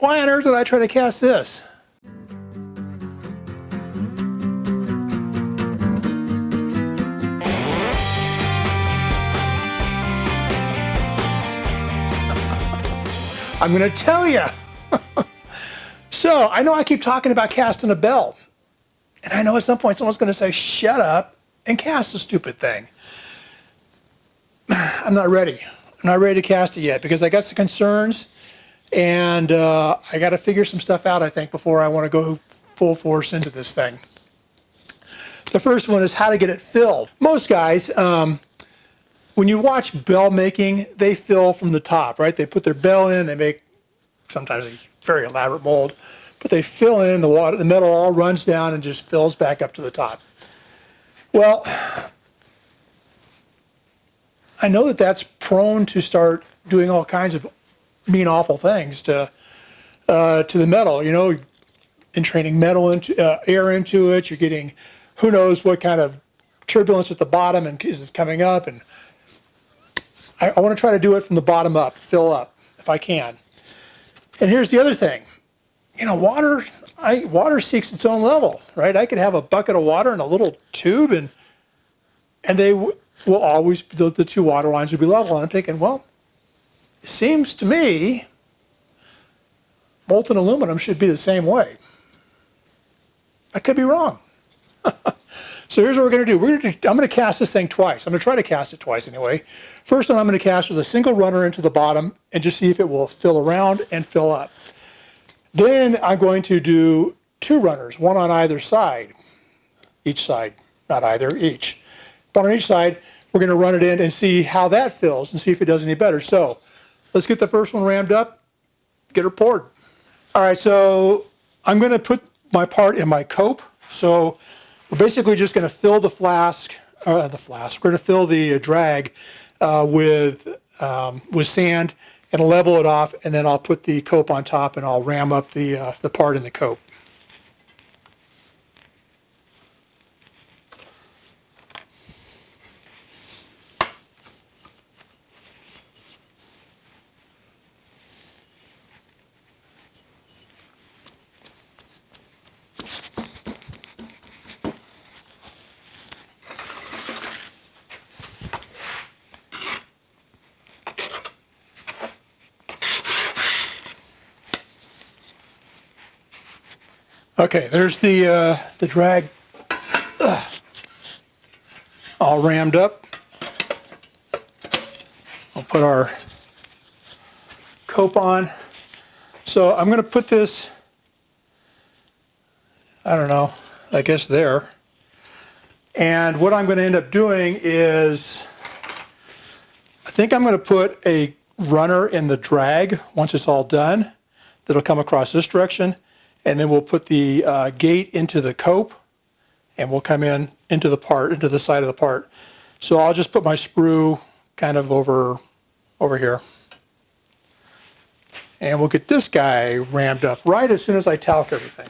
why on earth would I try to cast this? I'm going to tell you. So I know I keep talking about casting a bell. And I know at some point someone's going to say, shut up and cast the stupid thing. I'm not ready. I'm not ready to cast it yet because I got some concerns and I got to figure some stuff out, I think, before I want to go full force into this thing. The first one is how to get it filled. Most guys, when you watch bell making, they fill from the top, right? They put their bell in, they make sometimes a very elaborate mold, but they fill in the water, the metal all runs down and just fills back up to the top. Well, I know that that's prone to start doing all kinds of mean, awful things to the metal. You know, entraining metal into air into it. You're getting who knows what kind of turbulence at the bottom and is coming up. And I want to try to do it from the bottom up, fill up if I can. And here's the other thing. You know, water seeks its own level, right? I could have a bucket of water in a little tube, and they will always, the two water lines will be level. And I'm thinking, well, it seems to me molten aluminum should be the same way. I could be wrong. So here's what we're going to do. I'm going to cast this thing twice. I'm going to try to cast it twice anyway. First one I'm going to cast with a single runner into the bottom and just see if it will fill around and fill up. Then I'm going to do two runners, one on either side. Each side, not either, each. One on each side. We're going to run it in and see how that fills and see if it does any better. So let's get the first one rammed up, get her poured. All right, so I'm going to put my part in my cope. So we're basically just going to fill the flask. We're going to fill the drag with sand and level it off, and then I'll put the cope on top and I'll ram up the part in the cope. Okay, there's the drag all rammed up. I'll put our cope on. So I'm going to put this, I don't know, I guess there. And what I'm going to end up doing is, I think I'm going to put a runner in the drag once it's all done. That'll come across this direction. And then we'll put the gate into the cope, and we'll come in into the side of the part. So I'll just put my sprue kind of over here. And we'll get this guy rammed up right as soon as I talc everything.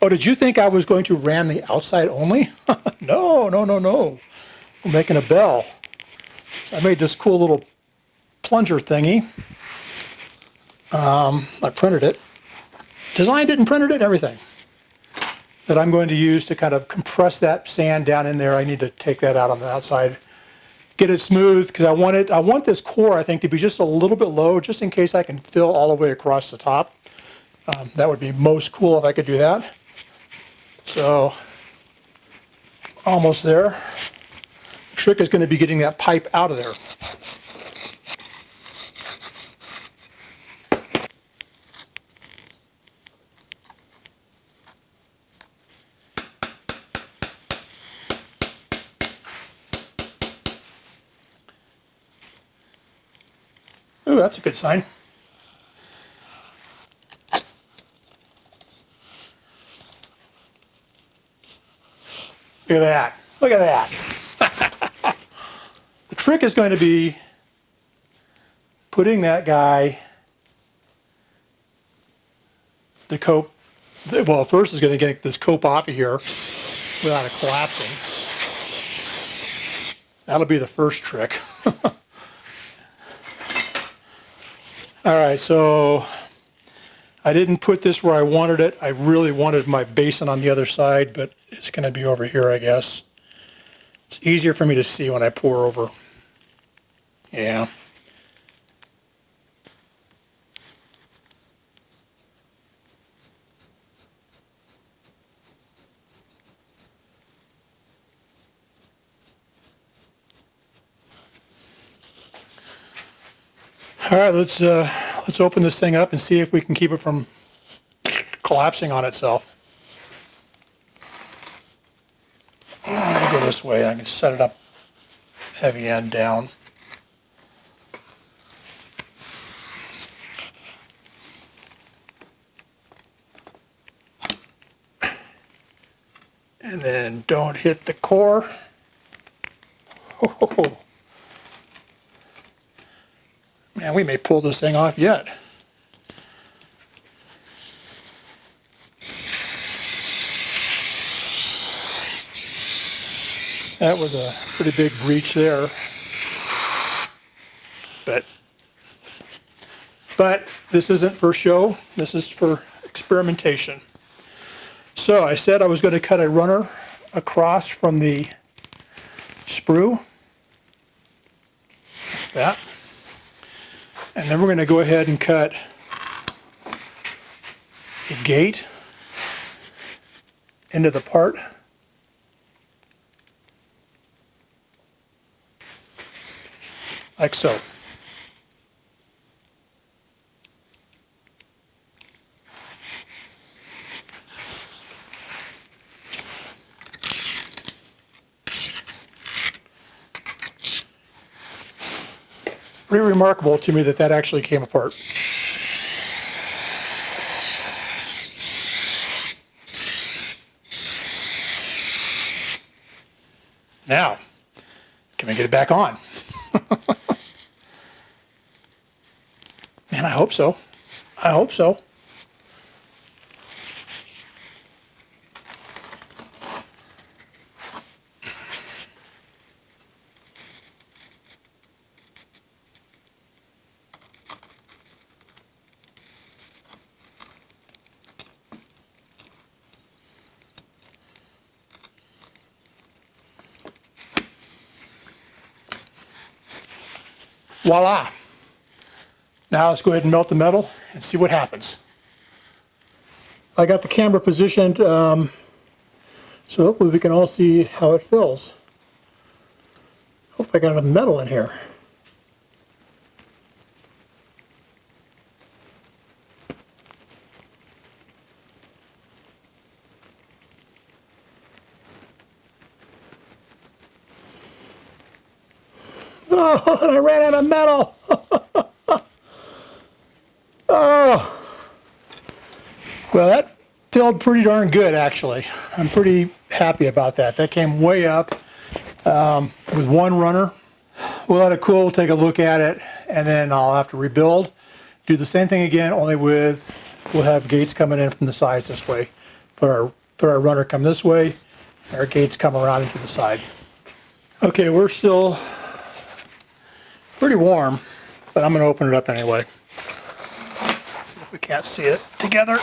Oh, did you think I was going to ram the outside only? No, no, no, no. We're making a bell. So I made this cool little plunger thingy. I printed it. Designed it and printed it, everything. That I'm going to use to kind of compress that sand down in there. I need to take that out on the outside get it smooth, because I want this core, I think, to be just a little bit low, just in case I can fill all the way across the top. That would be most cool if I could do that. So, almost there. The trick is going to be getting that pipe out of there. Ooh, that's a good sign. Look at that. Look at that. The trick is going to be putting that guy, the cope, well, first is going to get this cope off of here without it collapsing. That'll be the first trick. All right, so I didn't put this where I wanted it. I really wanted my basin on the other side, but it's going to be over here, I guess. It's easier for me to see when I pour over. Yeah. All right, let's open this thing up and see if we can keep it from collapsing on itself. I'll go this way. I can set it up heavy end down. And then don't hit the core. Oh, man, we may pull this thing off yet. That was a pretty big breach there. But this isn't for show. This is for experimentation. So I said I was going to cut a runner across from the sprue. Like that. And then we're going to go ahead and cut a gate into the part. Like so. Pretty remarkable to me that that actually came apart. Now, can we get it back on? Man, I hope so. I hope so. Voila! Now let's go ahead and melt the metal and see what happens. I got the camera positioned so hopefully we can all see how it fills. Hope I got enough metal in here. Oh, and I ran out of metal. Oh, well, that filled pretty darn good, actually. I'm pretty happy about that. That came way up with one runner. We'll let it cool, we'll take a look at it, and then I'll have to rebuild. Do the same thing again, only with, we'll have gates coming in from the sides this way. Put our runner come this way, our gates come around into the side. Okay, we're still pretty warm, but I'm going to open it up anyway. See if we can't see it together.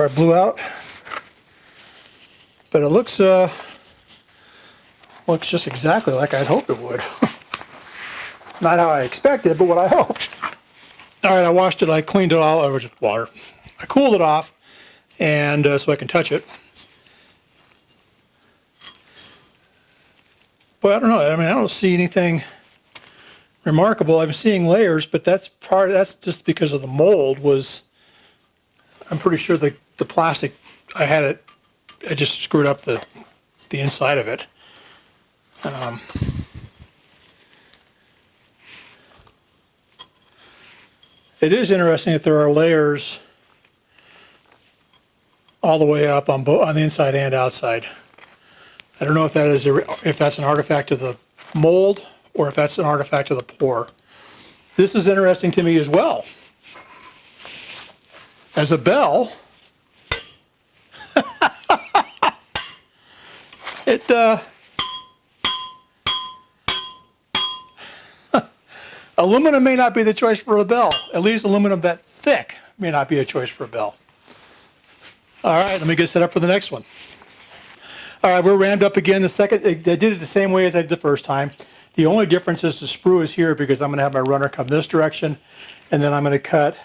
where I blew out. But it looks just exactly like I'd hoped it would. Not how I expected, but what I hoped. All right, I washed it. I cleaned it all over with water. I cooled it off, and so I can touch it. But I don't know. I mean, I don't see anything remarkable. I'm seeing layers, but that's just because of the mold. I'm pretty sure the plastic, I just screwed up the inside of it. It is interesting that there are layers all the way up on the inside and outside. I don't know if that's an artifact of the mold or if that's an artifact of the pour. This is interesting to me as well. As a bell, aluminum may not be the choice for a bell. At least aluminum that thick may not be a choice for a bell. All right, let me get set up for the next one. All right, we're rammed up again. I did it the same way as I did the first time. The only difference is the sprue is here because I'm going to have my runner come this direction, and then I'm going to cut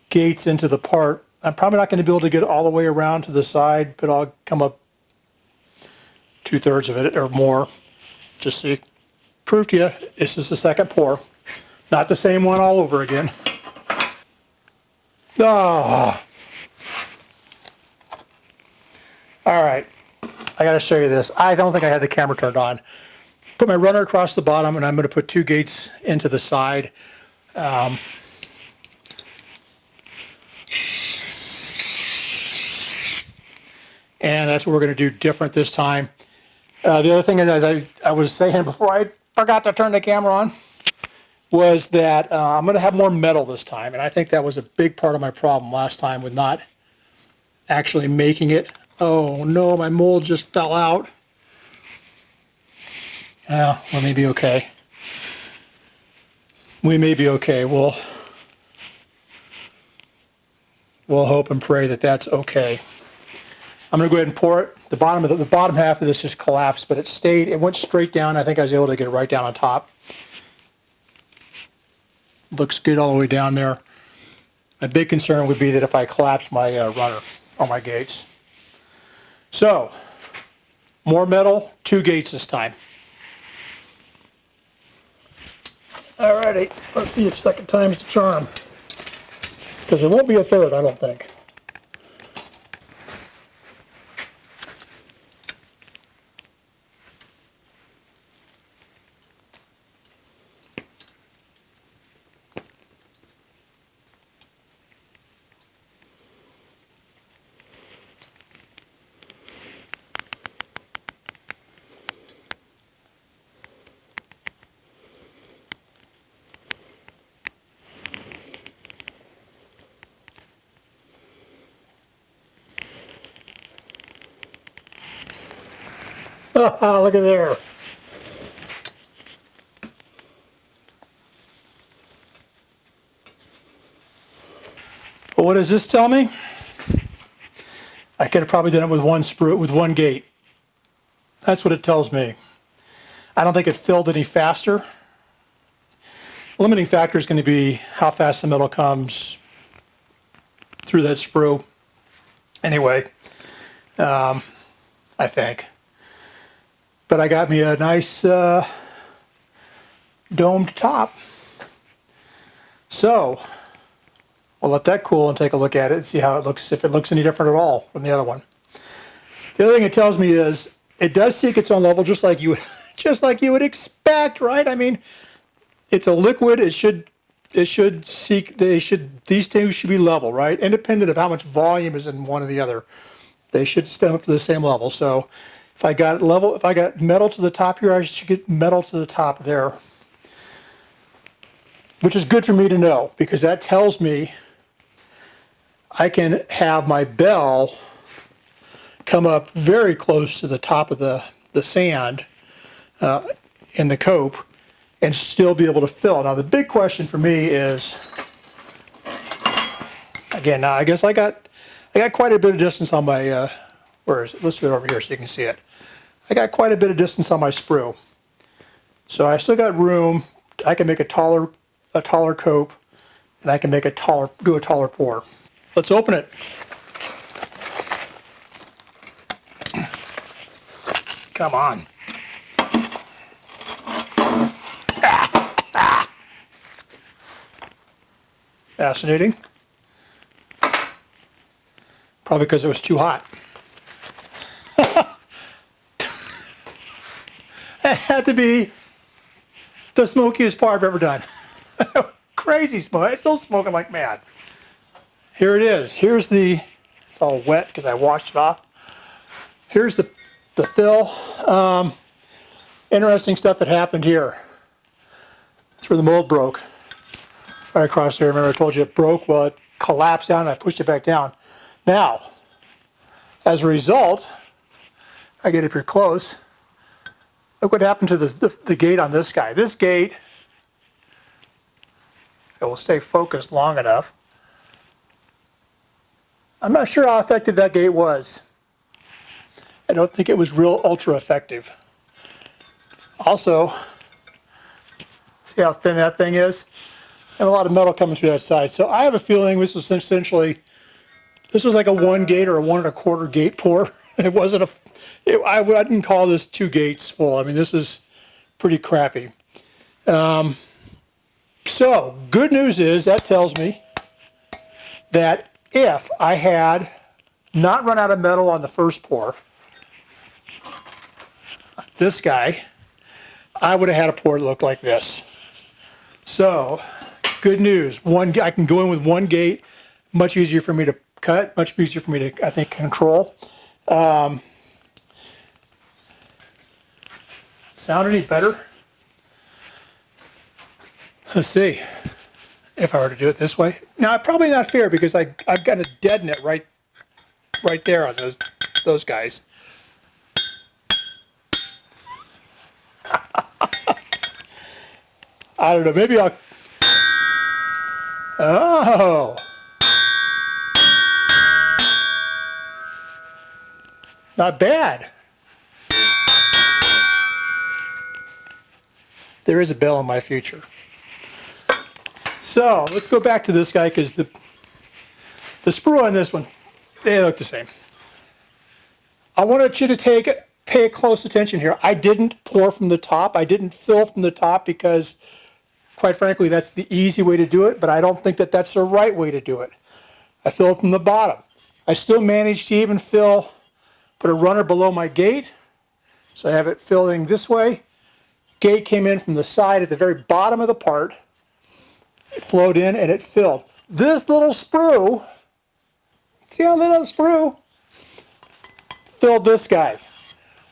gates into the part. I'm probably not going to be able to get it all the way around to the side, but I'll come up 2/3 of it or more. Just to prove to you, this is the second pour. Not the same one all over again. Oh. All right, I got to show you this. I don't think I had the camera turned on. Put my runner across the bottom, and I'm going to put 2 gates into the side. And that's what we're going to do different this time. The other thing, as I was saying before I forgot to turn the camera on, was that I'm going to have more metal this time. And I think that was a big part of my problem last time with not actually making it. Oh no, my mold just fell out. Yeah, we may be okay. We may be okay. We'll hope and pray that that's okay. I'm going to go ahead and pour it. The bottom half of this just collapsed, but it went straight down. I think I was able to get it right down on top. Looks good all the way down there. My big concern would be that if I collapse my runner or my gates. So, more metal, 2 gates this time. Alrighty, let's see if second time's the charm. Because it won't be a third, I don't think. Look at there. Well, what does this tell me? I could have probably done it with one sprue, with one gate. That's what it tells me. I don't think it filled any faster. Limiting factor is going to be how fast the metal comes through that sprue. Anyway, I think. But I got me a nice domed top. So we'll let that cool and take a look at it and see how it looks, if it looks any different at all from the other one. The other thing it tells me is it does seek its own level, just like you would expect, right? I mean, it's a liquid. It should seek. These two should be level, right? Independent of how much volume is in one or the other, they should stand up to the same level. So if I got metal to the top here, I should get metal to the top there, which is good for me to know because that tells me I can have my bell come up very close to the top of the sand in the cope and still be able to fill. Now the big question for me is, again, now I guess I got I got quite a bit of distance on my, where is it? Let's do it over here so you can see it. I got quite a bit of distance on my sprue. So I still got room. I can make a taller cope, and I can make do a taller pour. Let's open it. Come on. Fascinating. Probably because it was too hot. That had to be the smokiest part I've ever done. Crazy smoke. It's still smoking like mad. Here it is. Here's it's all wet because I washed it off. Here's the fill. Interesting stuff that happened here. That's where the mold broke. Right across there. Remember I told you it broke? Well, it collapsed down and I pushed it back down. Now, as a result, I get up here close. Look what happened to the gate on this guy. This gate, it will stay focused long enough. I'm not sure how effective that gate was. I don't think it was real ultra effective. Also, see how thin that thing is? And a lot of metal coming through that side. So I have a feeling this was essentially, this was like a 1 gate or a 1 1/4 gate pour. It wasn't I wouldn't call this 2 gates full. I mean, this is pretty crappy. So good news is that tells me that if I had not run out of metal on the first pour, this guy, I would have had a pour that looked like this. So good news. I can go in with 1 gate. Much easier for me to cut. Much easier for me to, I think, control. Sound any better? Let's see if I were to do it this way. Now, probably not fair because I've got to deaden it right there on those guys. I don't know. Maybe I'll. Oh. Not bad. There is a bell in my future. So let's go back to this guy because the sprue on this one, they look the same. I wanted you to pay close attention here. I didn't pour from the top. I didn't fill from the top because, quite frankly, that's the easy way to do it, but I don't think that that's the right way to do it. I filled from the bottom. I still managed to even put a runner below my gate. So I have it filling this way. Gate came in from the side at the very bottom of the part. It flowed in and it filled. This little sprue, see how little sprue? Filled this guy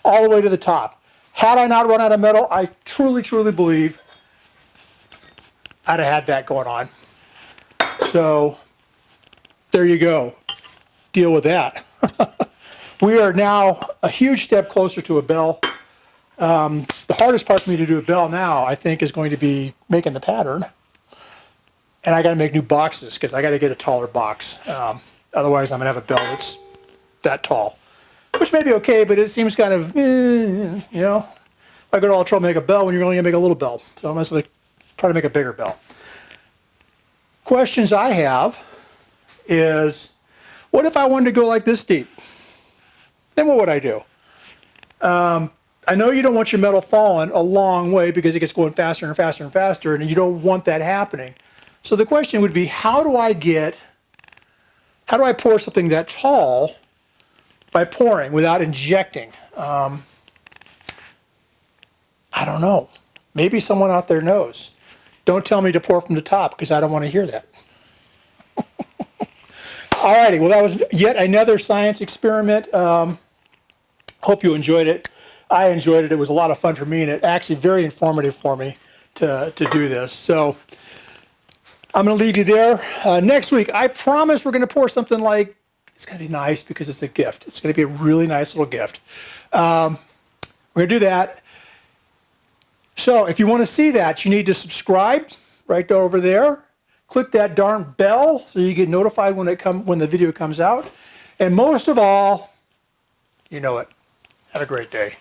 all the way to the top. Had I not run out of metal, I truly, truly believe I'd have had that going on. So there you go. Deal with that. We are now a huge step closer to a bell. The hardest part for me to do a bell now, I think, is going to be making the pattern. And I got to make new boxes because I got to get a taller box. Otherwise, I'm going to have a bell that's that tall. Which may be okay, but it seems kind of, you know, I go to all the trouble to make a bell when you're only going to make a little bell. So I'm going to try to make a bigger bell. Questions I have is, what if I wanted to go like this deep? Then what would I do? I know you don't want your metal falling a long way because it gets going faster and faster and faster, and you don't want that happening. So the question would be, how do I pour something that tall by pouring without injecting? I don't know. Maybe someone out there knows. Don't tell me to pour from the top because I don't want to hear that. Alrighty, well that was yet another science experiment. Hope you enjoyed it. I enjoyed it. It was a lot of fun for me, and it actually very informative for me to do this. So I'm going to leave you there. Next week, I promise we're going to pour something like, it's going to be nice because it's a gift. It's going to be a really nice little gift. We're going to do that. So if you want to see that, you need to subscribe right over there. Click that darn bell so you get notified when the video comes out. And most of all, you know it. Have a great day.